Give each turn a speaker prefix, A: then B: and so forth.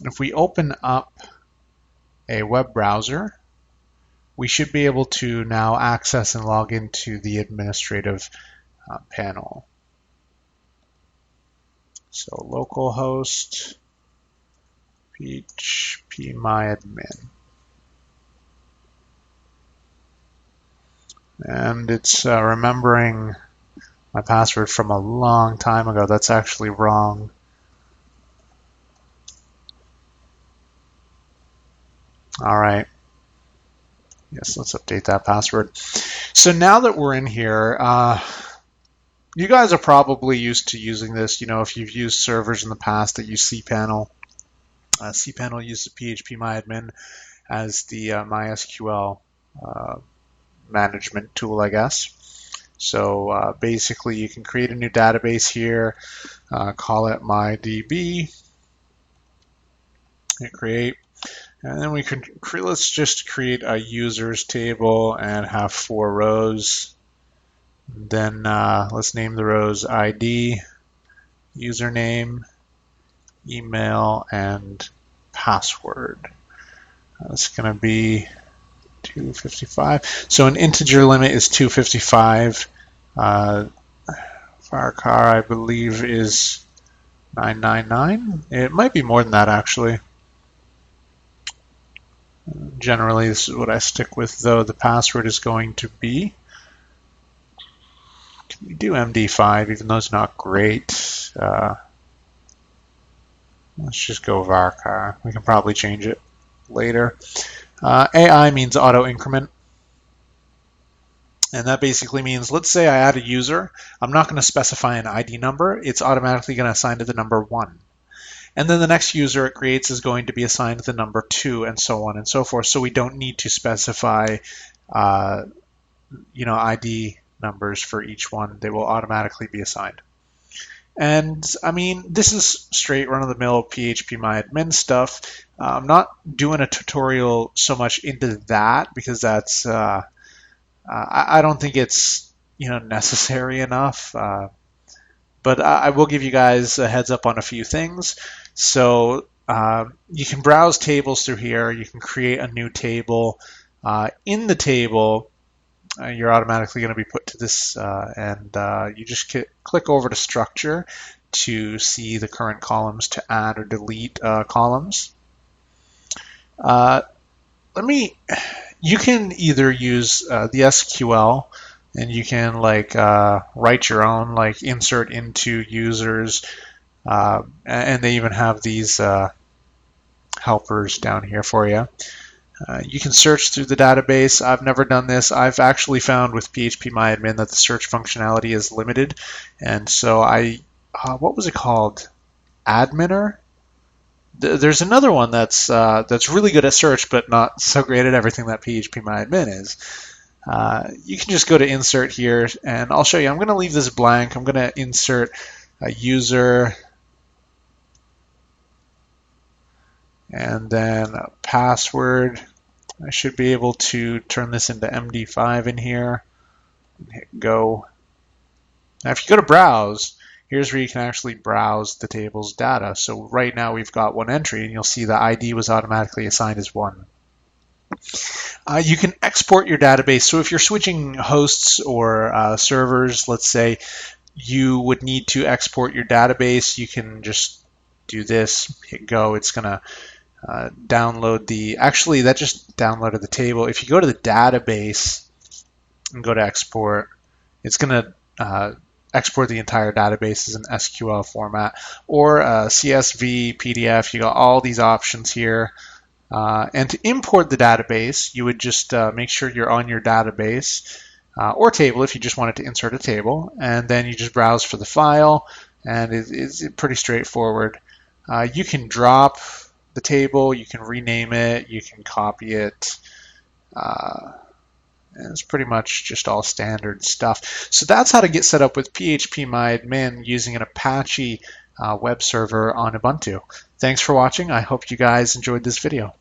A: If we open up a web browser, we should be able to now access and log into the administrative panel. So localhost phpMyAdmin. And it's remembering my password from a long time ago. That's actually wrong. All right. Yes, let's update that password. So now that we're in here, you guys are probably used to using this. You know, if you've used servers in the past that use cPanel, cPanel uses phpMyAdmin as the MySQL management tool, I guess. So basically, you can create a new database here, call it MyDB, hit create. And then we can let's just create a users table and have 4 rows. Then let's name the rows ID, username, email, and password. That's going to be 255. So an integer limit is 255. Varchar, I believe, is 999. It might be more than that, actually. Generally, this is what I stick with, though. The password is going to be, can we do MD5, even though it's not great? Let's just go Varchar. We can probably change it later. AI means auto increment. And that basically means, let's say I add a user. I'm not going to specify an ID number. It's automatically going to assign to the number 1. And then the next user it creates is going to be assigned to the number 2, and so on and so forth. So we don't need to specify, ID numbers for each one. They will automatically be assigned. And I mean, this is straight run-of-the-mill phpMyAdmin stuff. I'm not doing a tutorial so much into that because that's I don't think it's necessary enough. But I will give you guys a heads up on a few things. So you can browse tables through here. You can create a new table. In the table, you're automatically going to be put to this, and you just click over to structure to see the current columns, to add or delete columns. You can either use the SQL, and you can write your own, insert into users, and they even have these helpers down here for you. You can search through the database. I've never done this. I've actually found with phpMyAdmin that the search functionality is limited, and so what was it called? Adminer? There's another one that's really good at search, but not so great at everything that phpMyAdmin is. You can just go to insert here, and I'll show you. I'm going to leave this blank. I'm going to insert a user, and then a password. I should be able to turn this into MD5 in here, and hit go. Now if you go to browse, here's where you can actually browse the table's data. So right now we've got one entry, and you'll see the ID was automatically assigned as 1. You can export your database. So if you're switching hosts or servers, let's say, you would need to export your database. You can just do this, hit go. It's going to download actually that just downloaded the table. If you go to the database and go to export, it's going to export the entire database as an SQL format or CSV, PDF. You got all these options here. And to import the database, you would just make sure you're on your database or table if you just wanted to insert a table, and then you just browse for the file, and it's pretty straightforward. You can drop the table, you can rename it, you can copy it. And it's pretty much just all standard stuff. So that's how to get set up with phpMyAdmin using an Apache web server on Ubuntu. Thanks for watching. I hope you guys enjoyed this video.